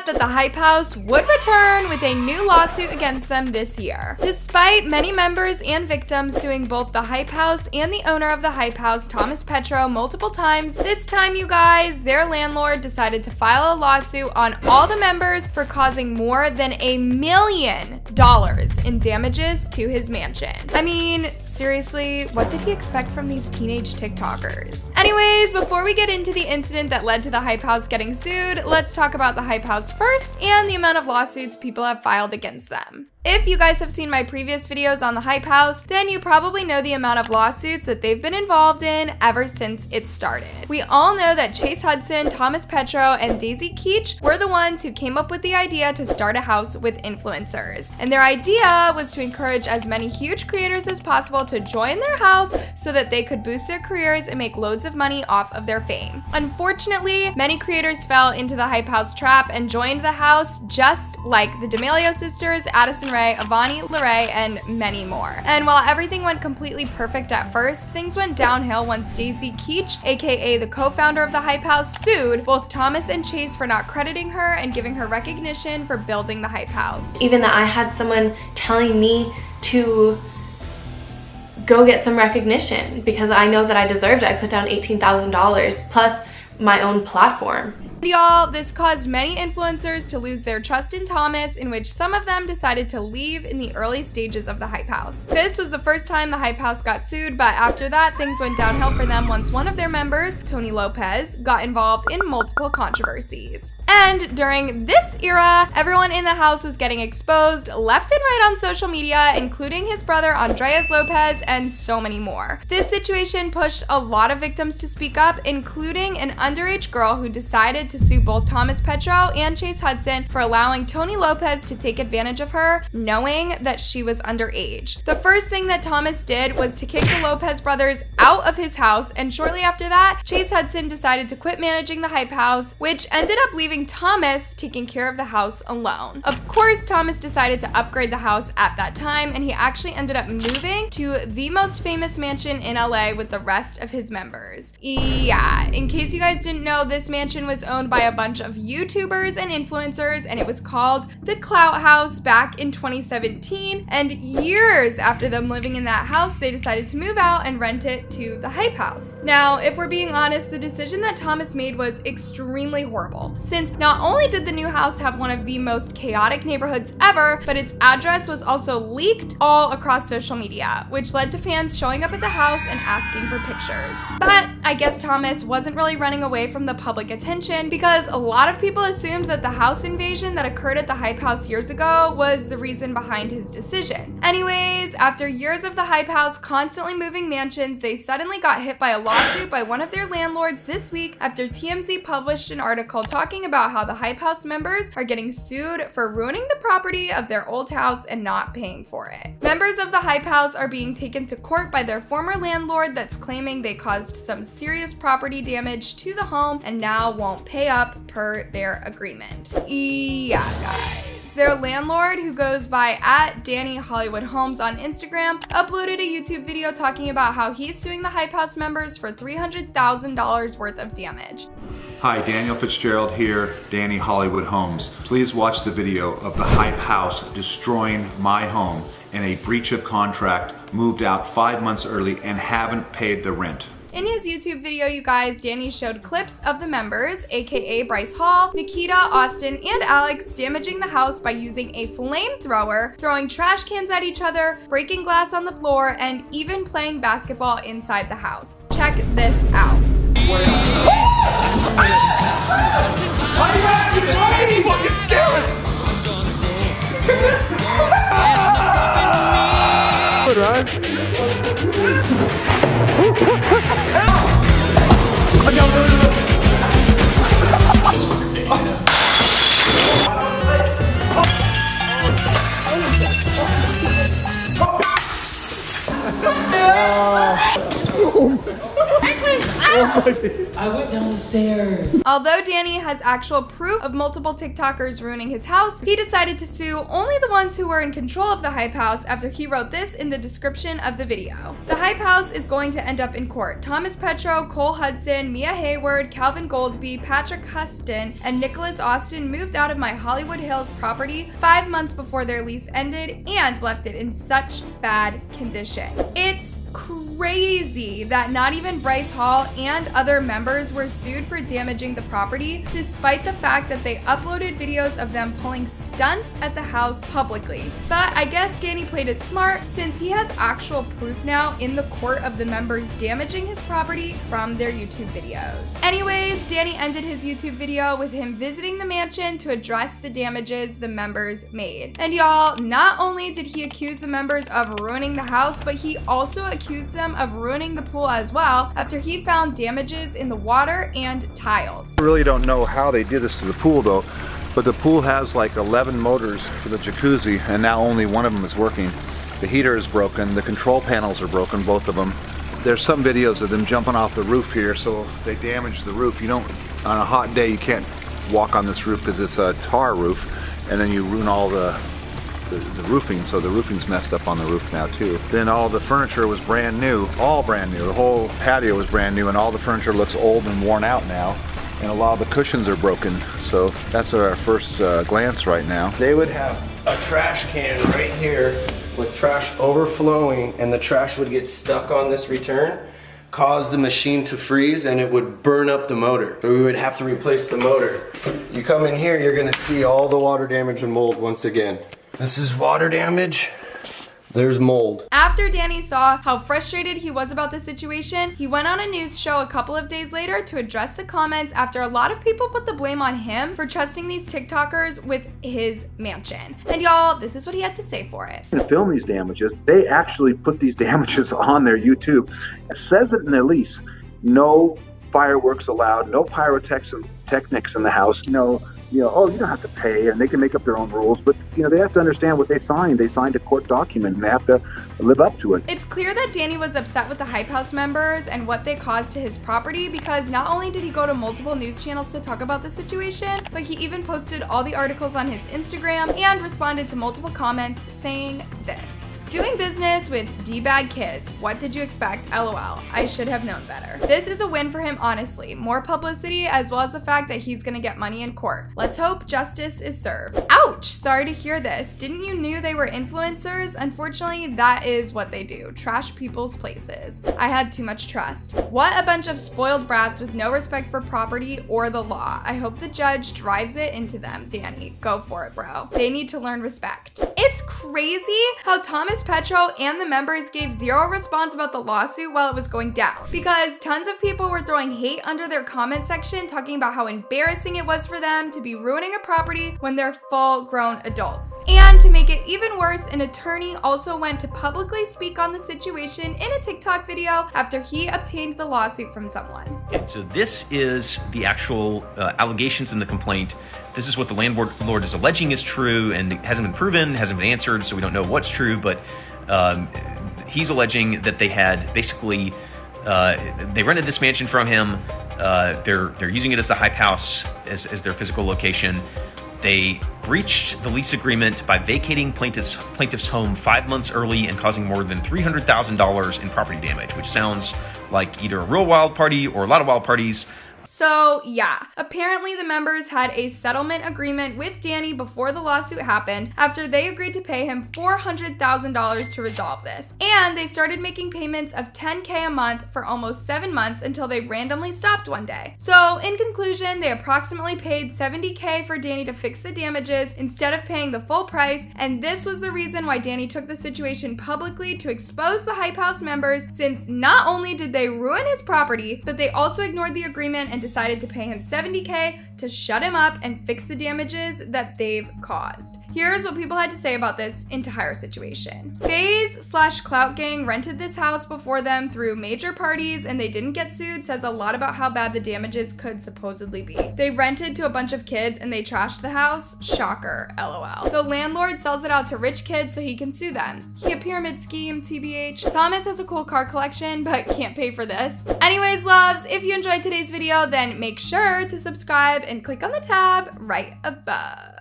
out that the Hype House would return with a new lawsuit against them this year. Despite many members and victims suing both the Hype House and the owner of the Hype House, Thomas Petrou, multiple times, this time, you guys, their landlord decided to file a lawsuit on all the members for causing more than $1 million in damages to his mansion. I mean, seriously, what did he expect from these teenage TikTokers? Anyways, before we get into the incident that led to the Hype House getting sued, let's talk about the Hype House first and the amount of lawsuits people have filed against them. If you guys have seen my previous videos on the Hype House, then you probably know the amount of lawsuits that they've been involved in ever since it started. We all know that Chase Hudson, Thomas Petrou, and Daisy Keech were the ones who came up with the idea to start a house with influencers. And their idea was to encourage as many huge creators as possible to join their house so that they could boost their careers and make loads of money off of their fame. Unfortunately, many creators fell into the Hype House trap and joined the house, just like the D'Amelio sisters, Addison Rae, Avani Larray, and many more. And while everything went completely perfect at first, things went downhill once Daisy Keech, aka the co-founder of the Hype House, sued both Thomas and Chase for not crediting her and giving her recognition for building the Hype House. Even that I had someone telling me to go get some recognition because I know that I deserved it. I put down $18,000 plus my own platform. Y'all, this caused many influencers to lose their trust in Thomas, in which some of them decided to leave in the early stages of the Hype House. This was the first time the Hype House got sued, but after that, things went downhill for them once one of their members, Tony Lopez, got involved in multiple controversies. And during this era, everyone in the house was getting exposed left and right on social media, including his brother Andres Lopez and so many more. This situation pushed a lot of victims to speak up, including an underage girl who decided to sue both Thomas Petrou and Chase Hudson for allowing Tony Lopez to take advantage of her, knowing that she was underage. The first thing that Thomas did was to kick the Lopez brothers out of his house, and shortly after that, Chase Hudson decided to quit managing the Hype House, which ended up leaving Thomas taking care of the house alone. Of course, Thomas decided to upgrade the house at that time, and he actually ended up moving to the most famous mansion in LA with the rest of his members. Yeah, in case you guys didn't know, this mansion was owned by a bunch of YouTubers and influencers, and it was called the Clout House back in 2017, and years after them living in that house, they decided to move out and rent it to the Hype House. Now, if we're being honest, the decision that Thomas made was extremely horrible, since not only did the new house have one of the most chaotic neighborhoods ever, but its address was also leaked all across social media, which led to fans showing up at the house and asking for pictures. But I guess Thomas wasn't really running away from the public attention, because a lot of people assumed that the house invasion that occurred at the Hype House years ago was the reason behind his decision. Anyways, after years of the Hype House constantly moving mansions, they suddenly got hit by a lawsuit by one of their landlords this week after TMZ published an article talking about how the Hype House members are getting sued for ruining the property of their old house and not paying for it. Members of the Hype House are being taken to court by their former landlord that's claiming they caused some serious property damage to the home and now won't pay up per their agreement. Yeah, guys. Their landlord, who goes by @DannyHollywoodHomes on Instagram, uploaded a YouTube video talking about how he's suing the Hype House members for $300,000 worth of damage. Hi, Daniel Fitzgerald here, Danny Hollywood Homes. Please watch the video of the Hype House destroying my home in a breach of contract, moved out 5 months early, and haven't paid the rent. In his YouTube video, you guys, Danny showed clips of the members, aka Bryce Hall, Nikita, Austin, and Alex, damaging the house by using a flamethrower, throwing trash cans at each other, breaking glass on the floor, and even playing basketball inside the house. Check this out. I went down the stairs. Although Danny has actual proof of multiple TikTokers ruining his house, he decided to sue only the ones who were in control of the Hype House after he wrote this in the description of the video. The Hype House is going to end up in court. Thomas Petrou, Cole Hudson, Mia Hayward, Calvin Goldby, Patrick Huston, and Nicholas Austin moved out of my Hollywood Hills property 5 months before their lease ended and left it in such bad condition. It's crazy that not even Bryce Hall and other members were sued for damaging the property, despite the fact that they uploaded videos of them pulling stunts at the house publicly. But I guess Danny played it smart, since he has actual proof now in the court of the members damaging his property from their YouTube videos. Anyways, Danny ended his YouTube video with him visiting the mansion to address the damages the members made. And y'all, not only did he accuse the members of ruining the house, but he also accused them of ruining the pool as well after he found damages in the water and tiles. I really don't know how they did this to the pool though, but the pool has like 11 motors for the jacuzzi and now only one of them is working. The heater is broken, the control panels are broken, both of them. There's some videos of them jumping off the roof here, so they damaged the roof. You don't, on a hot day, you can't walk on this roof because it's a tar roof, and then you ruin all the roofing, so the roofing's messed up on the roof now too. Then all the furniture was brand new, all brand new. The whole patio was brand new and all the furniture looks old and worn out now. And a lot of the cushions are broken. So that's our first glance right now. They would have a trash can right here with trash overflowing, and the trash would get stuck on this return, cause the machine to freeze, and it would burn up the motor. So we would have to replace the motor. You come in here, you're gonna see all the water damage and mold once again. This is water damage. There's mold. After Danny saw how frustrated he was about the situation, he went on a news show a couple of days later to address the comments after a lot of people put the blame on him for trusting these TikTokers with his mansion. And y'all, this is what he had to say for it. To film these damages, they actually put these damages on their YouTube. It says it in their lease. No fireworks allowed, no pyrotechnics in the house, oh, you don't have to pay, and they can make up their own rules, but they have to understand what they signed. They signed a court document and they have to live up to it. It's clear that Danny was upset with the Hype House members and what they caused to his property, because not only did he go to multiple news channels to talk about the situation, but he even posted all the articles on his Instagram and responded to multiple comments saying this: "Doing business with D-bag kids. What did you expect? LOL. I should have known better." This is a win for him, honestly. More publicity, as well as the fact that he's gonna get money in court. Let's hope justice is served. Ouch! Sorry to hear this. Didn't you knew they were influencers? Unfortunately, that is what they do. Trash people's places. I had too much trust. What a bunch of spoiled brats with no respect for property or the law. I hope the judge drives it into them. Danny, go for it, bro. They need to learn respect. It's crazy how Thomas Petrou and the members gave zero response about the lawsuit while it was going down, because tons of people were throwing hate under their comment section, talking about how embarrassing it was for them to be ruining a property when they're full-grown adults. And to make it even worse, an attorney also went to publicly speak on the situation in a TikTok video after he obtained the lawsuit from someone. So this is the actual allegations in the complaint. This is what the landlord is alleging is true, and it hasn't been proven, hasn't been answered, so we don't know what's true, but he's alleging that they had basically, they rented this mansion from him. They're using it as the Hype House, as their physical location. They breached the lease agreement by vacating plaintiff's home 5 months early and causing more than $300,000 in property damage, which sounds like either a real wild party or a lot of wild parties. So yeah, apparently the members had a settlement agreement with Danny before the lawsuit happened, after they agreed to pay him $400,000 to resolve this. And they started making payments of $10K a month for almost 7 months until they randomly stopped one day. So in conclusion, they approximately paid $70K for Danny to fix the damages instead of paying the full price, and this was the reason why Danny took the situation publicly to expose the Hype House members, since not only did they ruin his property, but they also ignored the agreement and decided to pay him $70K to shut him up and fix the damages that they've caused. Here's what people had to say about this entire situation. FaZe/Clout Gang rented this house before them through major parties and they didn't get sued says a lot about how bad the damages could supposedly be. They rented to a bunch of kids and they trashed the house. Shocker, LOL. The landlord sells it out to rich kids so he can sue them. He a pyramid scheme, TBH. Thomas has a cool car collection but can't pay for this. Anyways, loves, if you enjoyed today's video, then make sure to subscribe and click on the tab right above.